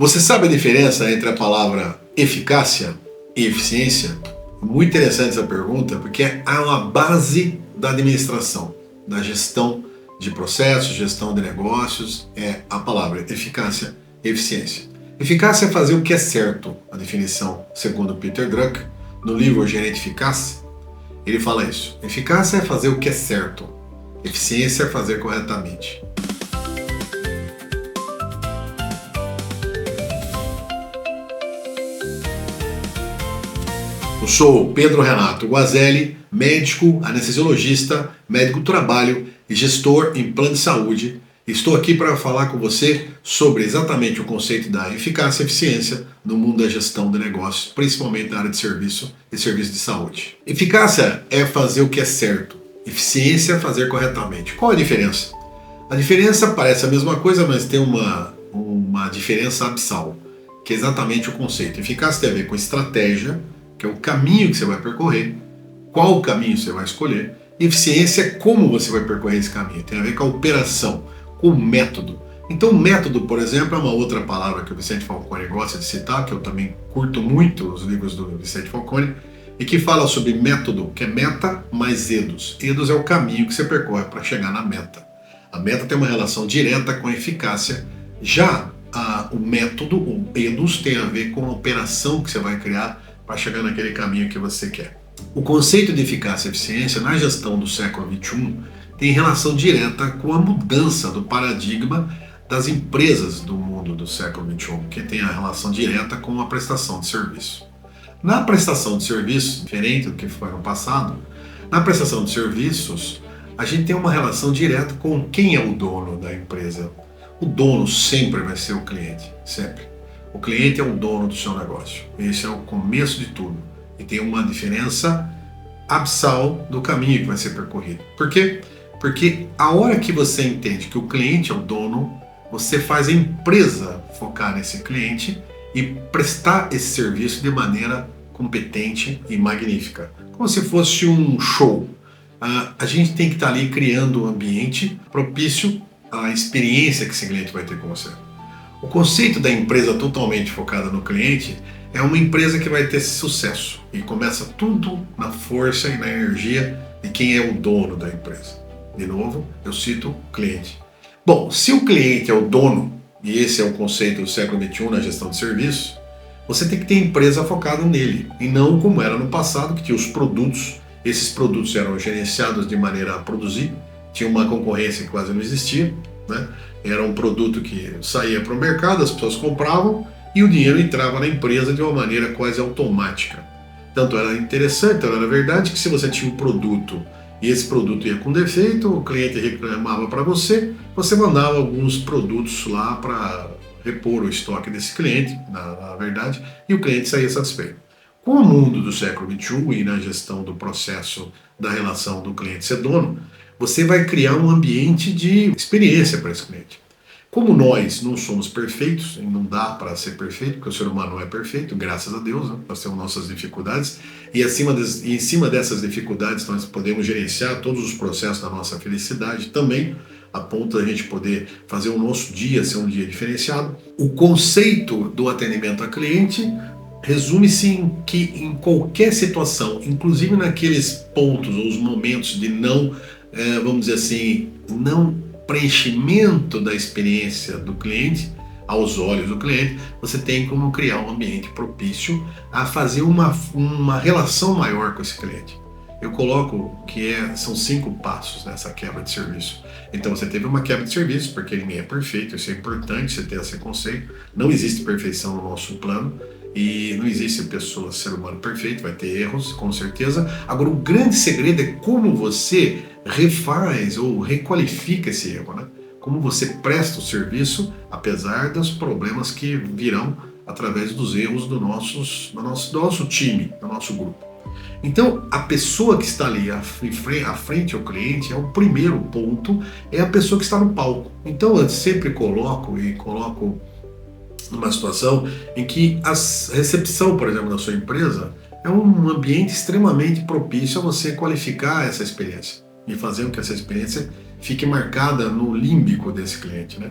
Você sabe a diferença entre a palavra eficácia e eficiência? Muito interessante essa pergunta, porque é uma base da administração, da gestão de processos, gestão de negócios, é a palavra eficácia e eficiência. Eficácia é fazer o que é certo, a definição segundo Peter Drucker, no livro Gerente Eficaz, ele fala isso. Eficácia é fazer o que é certo, eficiência é fazer corretamente. Eu sou Pedro Renato Guazelli, médico, anestesiologista, médico do trabalho e gestor em plano de saúde. Estou aqui para falar com você sobre exatamente o conceito da eficácia e eficiência no mundo da gestão de negócios, principalmente na área de serviço e serviço de saúde. Eficácia é fazer o que é certo, eficiência é fazer corretamente. Qual a diferença? A diferença parece a mesma coisa, mas tem uma diferença abissal, que é exatamente o conceito. Eficácia tem a ver com estratégia, que é o caminho que você vai percorrer, qual caminho você vai escolher. Eficiência é como você vai percorrer esse caminho, tem a ver com a operação, com o método. Então, método, por exemplo, é uma outra palavra que o Vicente Falcone gosta de citar, que eu também curto muito os livros do Vicente Falcone, e que fala sobre método, que é meta mais eidos. Eidos é o caminho que você percorre para chegar na meta. A meta tem uma relação direta com a eficácia, já o método, o eidos, tem a ver com a operação que você vai criar para chegar naquele caminho que você quer. O conceito de eficácia e eficiência na gestão do século XXI tem relação direta com a mudança do paradigma das empresas do mundo do século XXI, que tem a relação direta com a prestação de serviço. Na prestação de serviços, diferente do que foi no passado, na prestação de serviços, a gente tem uma relação direta com quem é o dono da empresa. O dono sempre vai ser o cliente, sempre. O cliente é o dono do seu negócio. Esse é o começo de tudo. E tem uma diferença abissal do caminho que vai ser percorrido. Por quê? Porque a hora que você entende que o cliente é o dono, você faz a empresa focar nesse cliente e prestar esse serviço de maneira competente e magnífica. Como se fosse um show. A gente tem que estar ali criando um ambiente propício à experiência que esse cliente vai ter com você. O conceito da empresa totalmente focada no cliente é uma empresa que vai ter sucesso e começa tudo na força e na energia de quem é o dono da empresa. De novo, eu cito o cliente. Bom, se o cliente é o dono, e esse é o conceito do século XXI na gestão de serviços, você tem que ter empresa focada nele, e não como era no passado, que tinha os produtos, esses produtos eram gerenciados de maneira a produzir, tinha uma concorrência que quase não existia, né? Era um produto que saía para o mercado, as pessoas compravam e o dinheiro entrava na empresa de uma maneira quase automática. Tanto era interessante, era verdade que se você tinha um produto e esse produto ia com defeito, o cliente reclamava para você, você mandava alguns produtos lá para repor o estoque desse cliente, na verdade, e o cliente saía satisfeito. Com o mundo do século XXI e na gestão do processo da relação do cliente ser dono, você vai criar um ambiente de experiência para esse cliente. Como nós não somos perfeitos, e não dá para ser perfeito, porque o ser humano não é perfeito, graças a Deus, né? Nós temos nossas dificuldades, e em cima dessas dificuldades nós podemos gerenciar todos os processos da nossa felicidade também, a ponto da gente poder fazer o nosso dia ser um dia diferenciado. O conceito do atendimento a cliente resume-se em que em qualquer situação, inclusive naqueles pontos ou os momentos de não, vamos dizer assim, não preenchimento da experiência do cliente, aos olhos do cliente, você tem como criar um ambiente propício a fazer uma relação maior com esse cliente. Eu coloco que são 5 passos nessa quebra de serviço. Então você teve uma quebra de serviço, porque ninguém é perfeito, isso é importante, você ter esse conceito. Não existe perfeição no nosso plano, e não existe pessoa, ser humano perfeito, vai ter erros, com certeza. Agora, o grande segredo é como você refaz ou requalifica esse erro, né? Como você presta o serviço, apesar dos problemas que virão através dos erros do nosso time, do nosso grupo. Então, a pessoa que está ali à frente ao cliente é o primeiro ponto, é a pessoa que está no palco. Então, eu sempre coloco numa situação em que a recepção, por exemplo, da sua empresa é um ambiente extremamente propício a você qualificar essa experiência e fazer com que essa experiência fique marcada no límbico desse cliente, né?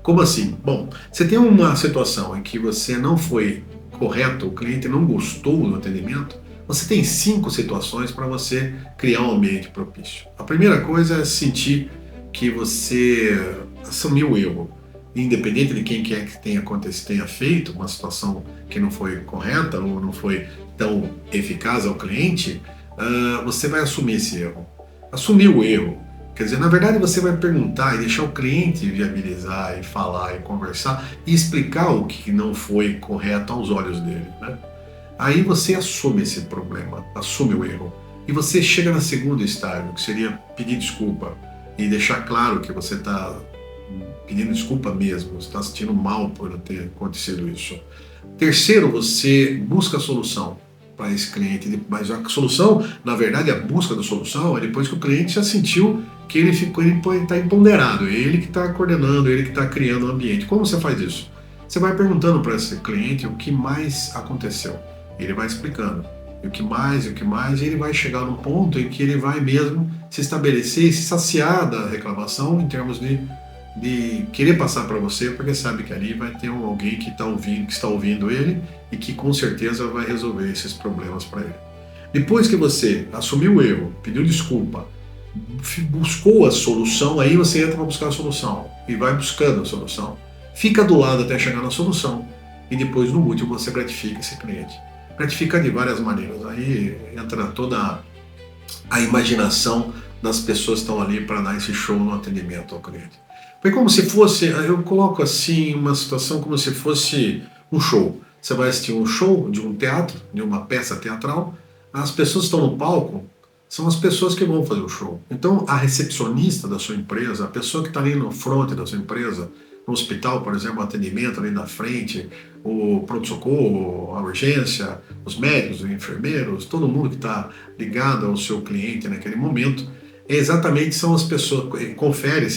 Como assim? Bom, você tem uma situação em que você não foi correto, o cliente não gostou do atendimento, você tem 5 situações para você criar um ambiente propício. A primeira coisa é sentir que você assumiu o erro. Independente de quem quer que tenha feito uma situação que não foi correta ou não foi tão eficaz ao cliente, você vai assumir esse erro. Assumir o erro. Quer dizer, na verdade você vai perguntar e deixar o cliente viabilizar e falar e conversar e explicar o que não foi correto aos olhos dele, né? Aí você assume esse problema, assume o erro. E você chega na segunda estágio, que seria pedir desculpa e deixar claro que você está pedindo desculpa mesmo, você está se sentindo mal por ter acontecido isso. Terceiro, você busca a solução para esse cliente, mas a solução, na verdade, a busca da solução é depois que o cliente já sentiu que ele está empoderado, é ele que está coordenando, é ele que está criando o ambiente. Como você faz isso? Você vai perguntando para esse cliente o que mais aconteceu. Ele vai explicando. E o que mais, e ele vai chegar num ponto em que ele vai mesmo se estabelecer e se saciar da reclamação em termos de querer passar para você, porque sabe que ali vai ter alguém que está ouvindo ele e que com certeza vai resolver esses problemas para ele. Depois que você assumiu o erro, pediu desculpa, buscou a solução, aí você entra para buscar a solução e vai buscando a solução. Fica do lado até chegar na solução e depois no último você gratifica esse cliente. Gratifica de várias maneiras, aí entra toda a imaginação das pessoas que estão ali para dar esse show no atendimento ao cliente. Foi como se fosse, eu coloco assim uma situação como se fosse um show. Você vai assistir um show de um teatro, de uma peça teatral, as pessoas que estão no palco são as pessoas que vão fazer o show. Então a recepcionista da sua empresa, a pessoa que está ali no front da sua empresa, no hospital, por exemplo, o atendimento ali na frente, o pronto-socorro, a urgência, os médicos, os enfermeiros, todo mundo que está ligado ao seu cliente naquele momento, são as pessoas,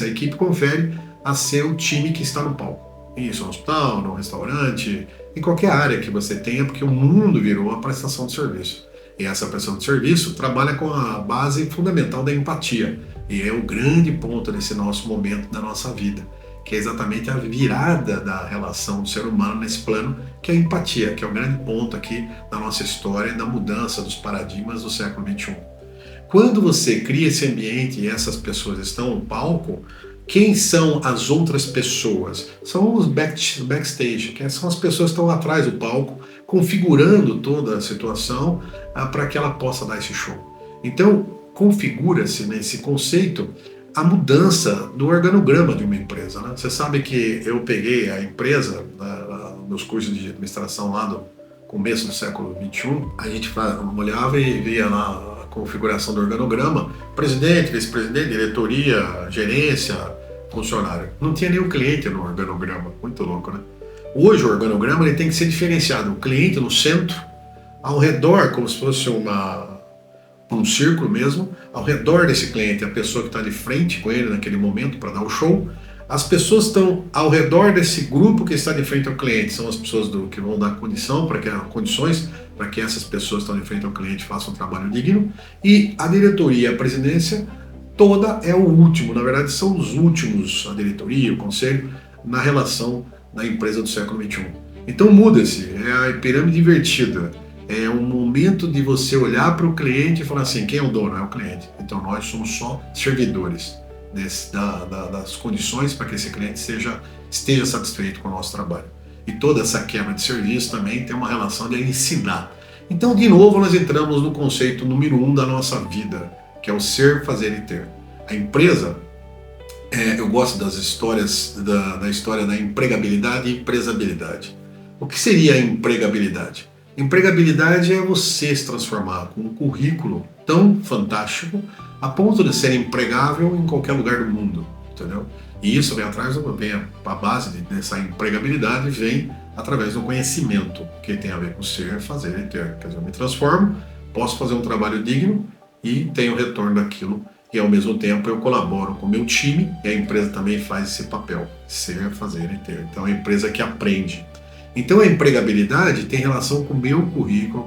a equipe confere a ser o time que está no palco. Isso, no hospital, no restaurante, em qualquer área que você tenha, porque o mundo virou a prestação de serviço. E essa prestação de serviço trabalha com a base fundamental da empatia. E é o grande ponto desse nosso momento da nossa vida, que é exatamente a virada da relação do ser humano nesse plano, que é a empatia, que é o grande ponto aqui da nossa história, da mudança dos paradigmas do século XXI. Quando você cria esse ambiente e essas pessoas estão no palco, quem são as outras pessoas? São os backstage, que são as pessoas que estão lá atrás do palco, configurando toda a situação para que ela possa dar esse show. Então, configura-se nesse conceito a mudança do organograma de uma empresa, né? Você sabe que eu peguei a empresa nos cursos de administração lá do começo do século XXI, a gente olhava e via lá a configuração do organograma, presidente, vice-presidente, diretoria, gerência, funcionário. Não tinha nenhum cliente no organograma, muito louco, né? Hoje o organograma ele tem que ser diferenciado, o cliente no centro, ao redor, como se fosse um círculo mesmo, ao redor desse cliente, a pessoa que está de frente com ele naquele momento para dar o show. As pessoas estão ao redor desse grupo que está de frente ao cliente, são as pessoas que vão dar condições para que essas pessoas que estão de frente ao cliente façam um trabalho digno, e a diretoria, a presidência, toda é o último, na verdade são os últimos, a diretoria, o conselho, na relação da empresa do século XXI. Então muda-se, é a pirâmide invertida. É um momento de você olhar para o cliente e falar assim, quem é o dono? É o cliente. Então nós somos só servidores das condições para que esse cliente esteja satisfeito com o nosso trabalho. E toda essa quebra de serviço também tem uma relação de ensinar. Então, de novo, nós entramos no conceito número 1 da nossa vida, que é o ser, fazer e ter. A empresa, eu gosto das histórias, da história da empregabilidade e empresabilidade. O que seria a empregabilidade? Empregabilidade é você se transformar com um currículo tão fantástico a ponto de ser empregável em qualquer lugar do mundo, entendeu? E isso a base dessa empregabilidade vem através do conhecimento, que tem a ver com ser, fazer e ter. Quer dizer, eu me transformo, posso fazer um trabalho digno e tenho retorno daquilo, e ao mesmo tempo eu colaboro com o meu time e a empresa também faz esse papel, ser, fazer e ter. Então é a empresa que aprende. Então a empregabilidade tem relação com o meu currículo,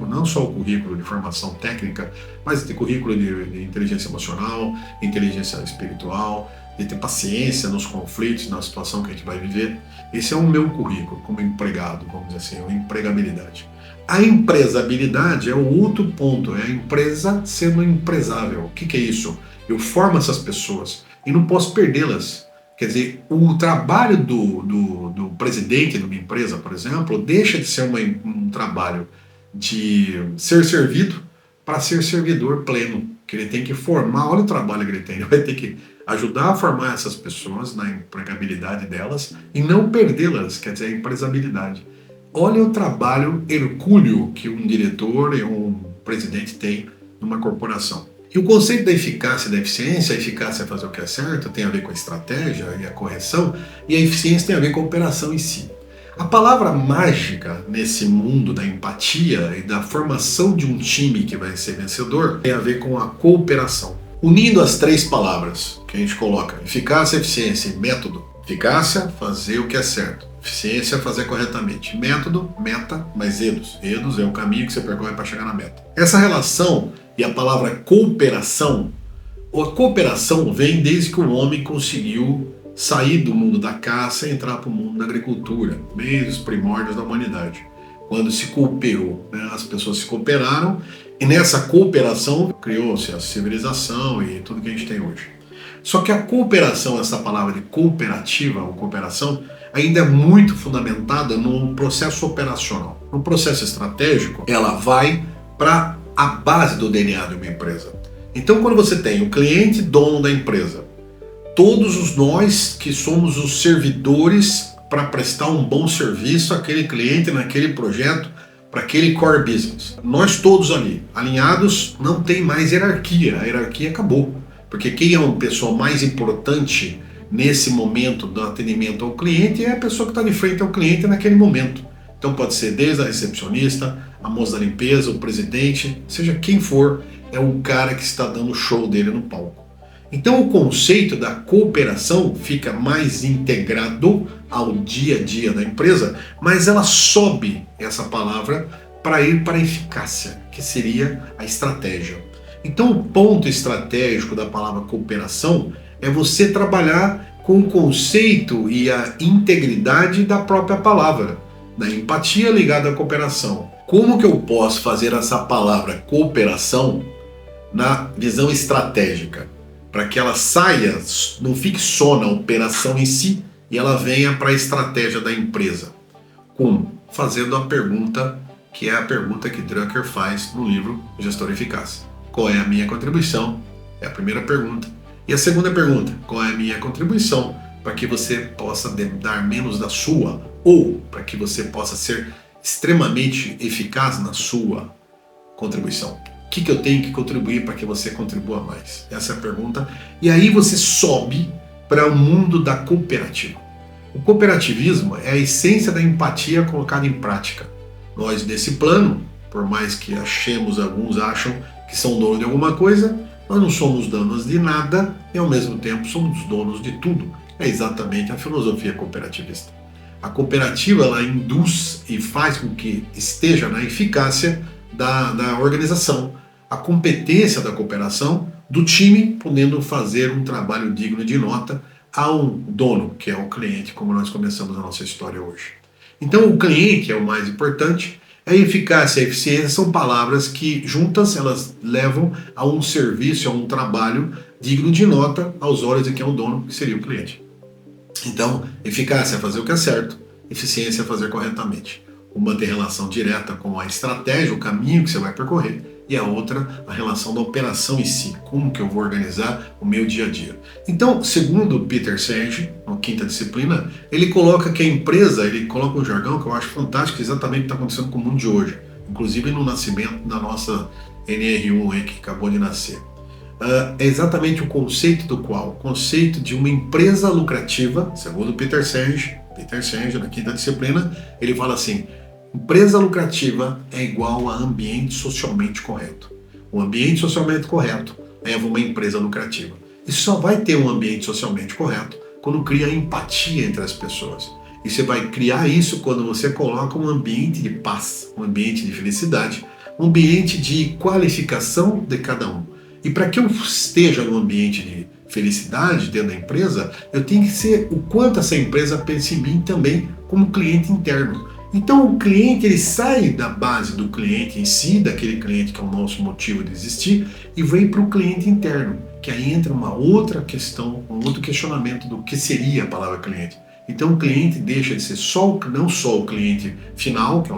não só o currículo de formação técnica, mas o currículo de inteligência emocional, inteligência espiritual, de ter paciência nos conflitos, na situação que a gente vai viver. Esse é o meu currículo como empregado, vamos dizer assim, a empregabilidade. A empresabilidade é o outro ponto, é a empresa sendo empresável. O que é isso? Eu formo essas pessoas e não posso perdê-las. Quer dizer, o trabalho do presidente de uma empresa, por exemplo, deixa de ser um trabalho de ser servido para ser servidor pleno, que ele tem que formar, olha o trabalho que ele tem, ele vai ter que ajudar a formar essas pessoas na empregabilidade delas e não perdê-las, quer dizer, a empresabilidade. Olha o trabalho hercúleo que um diretor e um presidente tem numa corporação. E o conceito da eficácia e da eficiência, a eficácia é fazer o que é certo, tem a ver com a estratégia e a correção, e a eficiência tem a ver com a operação em si. A palavra mágica nesse mundo da empatia e da formação de um time que vai ser vencedor tem a ver com a cooperação. Unindo as três palavras que a gente coloca, eficácia, eficiência e método. Eficácia, fazer o que é certo. Eficiência, fazer corretamente. Método, meta, mais edos. Edos é o caminho que você percorre para chegar na meta. Essa relação e a palavra cooperação, a cooperação vem desde que o homem conseguiu sair do mundo da caça e entrar para o mundo da agricultura, desde os primórdios da humanidade. Quando se cooperou, né? As pessoas se cooperaram e nessa cooperação criou-se a civilização e tudo que a gente tem hoje. Só que a cooperação, essa palavra de cooperativa ou cooperação, ainda é muito fundamentada no processo operacional. No processo estratégico, ela vai para a base do DNA de uma empresa. Então, quando você tem o cliente dono da empresa, todos os nós que somos os servidores para prestar um bom serviço àquele cliente, naquele projeto, para aquele core business. Nós todos ali, alinhados, não tem mais hierarquia, a hierarquia acabou. Porque quem é uma pessoa mais importante nesse momento do atendimento ao cliente é a pessoa que está de frente ao cliente naquele momento. Então pode ser desde a recepcionista, a moça da limpeza, o presidente, seja quem for, é o cara que está dando o show dele no palco. Então o conceito da cooperação fica mais integrado ao dia a dia da empresa, mas ela sobe essa palavra para ir para a eficácia, que seria a estratégia. Então o ponto estratégico da palavra cooperação é você trabalhar com o conceito e a integridade da própria palavra, da empatia ligada à cooperação. Como que eu posso fazer essa palavra cooperação na visão estratégica? Para que ela saia, não fique só na operação em si, e ela venha para a estratégia da empresa. Como? Fazendo a pergunta, que é a pergunta que Drucker faz no livro Gestor Eficaz. Qual é a minha contribuição? É a primeira pergunta. E a segunda pergunta, qual é a minha contribuição para que você possa dar menos da sua, ou para que você possa ser extremamente eficaz na sua contribuição? O que eu tenho que contribuir para que você contribua mais? Essa é a pergunta. E aí você sobe para o mundo da cooperativa. O cooperativismo é a essência da empatia colocada em prática. Nós, nesse plano, por mais que alguns acham que são donos de alguma coisa, nós não somos donos de nada e ao mesmo tempo somos donos de tudo. É exatamente a filosofia cooperativista. A cooperativa ela induz e faz com que esteja na eficácia da organização, a competência da cooperação, do time podendo fazer um trabalho digno de nota a um dono, que é o cliente, como nós começamos a nossa história hoje. Então o cliente é o mais importante. A eficácia e a eficiência são palavras que juntas elas levam a um serviço, a um trabalho digno de nota aos olhos de quem é o dono, que seria o cliente. Então, eficácia é fazer o que é certo, eficiência é fazer corretamente. Uma tem relação direta com a estratégia, o caminho que você vai percorrer, e a outra, a relação da operação em si, como que eu vou organizar o meu dia a dia. Então, segundo Peter Senge, na quinta disciplina, ele coloca que a empresa, ele coloca um jargão que eu acho fantástico, exatamente o que está acontecendo com o mundo de hoje, inclusive no nascimento da nossa NR1 que acabou de nascer. É exatamente o conceito do qual? O conceito de uma empresa lucrativa, segundo Peter Senge, na quinta disciplina, ele fala assim: empresa lucrativa é igual a ambiente socialmente correto. O ambiente socialmente correto leva uma empresa lucrativa. E só vai ter um ambiente socialmente correto quando cria empatia entre as pessoas. E você vai criar isso quando você coloca um ambiente de paz, um ambiente de felicidade, um ambiente de qualificação de cada um. E para que eu esteja num ambiente de felicidade dentro da empresa, eu tenho que ser o quanto essa empresa pensa em mim também como cliente interno. Então o cliente ele sai da base do cliente em si, daquele cliente que é o nosso motivo de existir, e vem para o cliente interno, que aí entra uma outra questão, um outro questionamento do que seria a palavra cliente. Então o cliente deixa de ser não só o cliente final, que é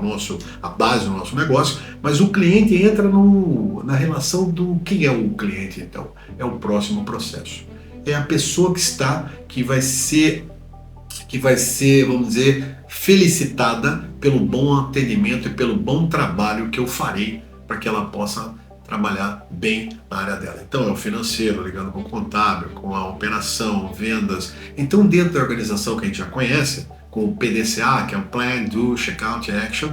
a base do nosso negócio, mas o cliente entra na relação do que é o cliente, então. É o próximo processo. É a pessoa que vai ser, vamos dizer, felicitada pelo bom atendimento e pelo bom trabalho que eu farei para que ela possa trabalhar bem na área dela. Então é o financeiro, ligando com o contábil, com a operação, vendas. Então dentro da organização que a gente já conhece, com o PDCA, que é o Plan, Do, Checkout, Action,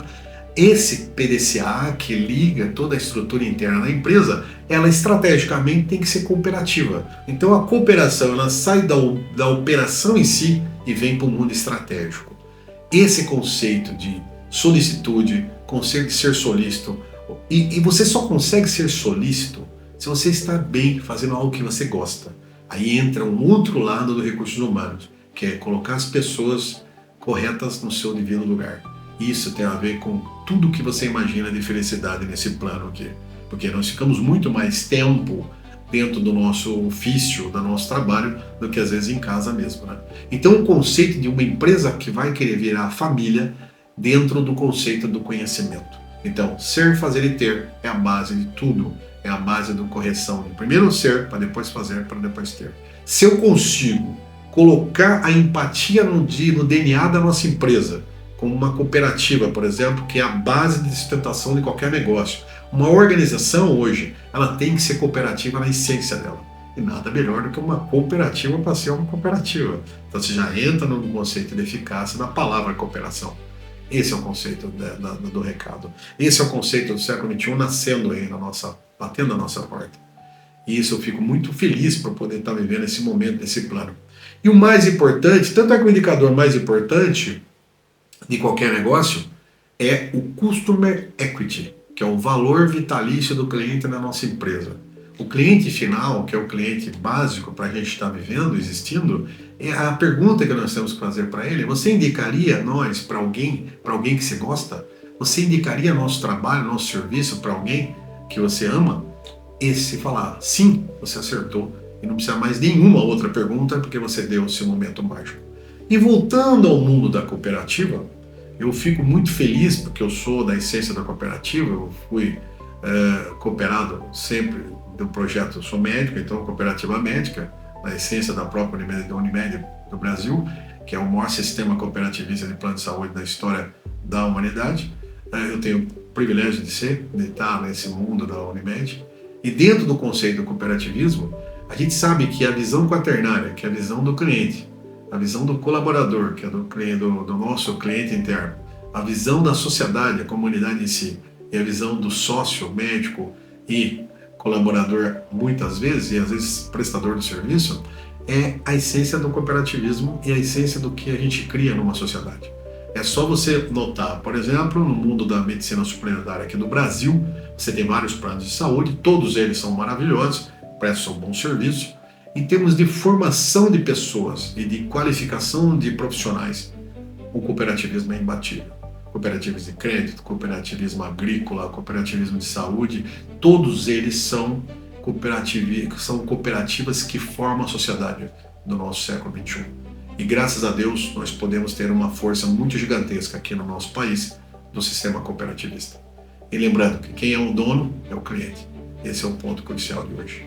esse PDCA que liga toda a estrutura interna da empresa, ela estrategicamente tem que ser cooperativa. Então a cooperação ela sai da operação em si e vem para o mundo estratégico. Esse conceito de solicitude, conceito de ser solícito, e você só consegue ser solícito se você está bem fazendo algo que você gosta. Aí entra um outro lado do recursos humanos, que é colocar as pessoas corretas no seu devido lugar. Isso tem a ver com tudo que você imagina de felicidade nesse plano aqui. Porque nós ficamos muito mais tempo dentro do nosso ofício, do nosso trabalho, do que às vezes em casa mesmo, né? Então o conceito de uma empresa que vai querer virar família dentro do conceito do conhecimento. Então, ser, fazer e ter é a base de tudo, é a base da correção. Primeiro ser, para depois fazer, para depois ter. Se eu consigo colocar a empatia no DNA da nossa empresa, como uma cooperativa, por exemplo, que é a base de sustentação de qualquer negócio. Uma organização hoje, ela tem que ser cooperativa na essência dela. E nada melhor do que uma cooperativa para ser uma cooperativa. Então você já entra no conceito de eficácia da palavra cooperação. Esse é o conceito do recado. Esse é o conceito do século XXI nascendo aí batendo na nossa porta. E isso eu fico muito feliz por poder estar vivendo esse momento, nesse plano. E o mais importante, tanto é que o indicador mais importante de qualquer negócio é o Customer Equity, que é o valor vitalício do cliente na nossa empresa. O cliente final, que é o cliente básico para a gente estar vivendo, existindo, é a pergunta que nós temos que fazer para ele: você indicaria nós para alguém que você gosta? Você indicaria nosso trabalho, nosso serviço para alguém que você ama? E se falar sim, você acertou e não precisa mais nenhuma outra pergunta porque você deu o seu momento mágico. E voltando ao mundo da cooperativa, eu fico muito feliz porque eu sou da essência da cooperativa, eu fui cooperado sempre do projeto, eu sou médico, então cooperativa médica, na essência da própria Unimed do Brasil, que é o maior sistema cooperativista de plano de saúde da história da humanidade. Eu tenho o privilégio de estar nesse mundo da Unimed. E dentro do conceito do cooperativismo, a gente sabe que a visão quaternária, que é a visão do cliente, a visão do colaborador, que é do nosso cliente interno, a visão da sociedade, a comunidade em si, e a visão do sócio, médico e colaborador muitas vezes, e às vezes prestador de serviço, é a essência do cooperativismo e a essência do que a gente cria numa sociedade. É só você notar, por exemplo, no mundo da medicina suplementar aqui no Brasil, você tem vários planos de saúde, todos eles são maravilhosos, prestam um bom serviço. Em termos de formação de pessoas e de qualificação de profissionais, o cooperativismo é imbatível. Cooperativismo de crédito, cooperativismo agrícola, cooperativismo de saúde, todos eles são cooperativas que formam a sociedade do nosso século XXI. E graças a Deus nós podemos ter uma força muito gigantesca aqui no nosso país do sistema cooperativista. E lembrando que quem é o dono é o cliente. Esse é o ponto crucial de hoje.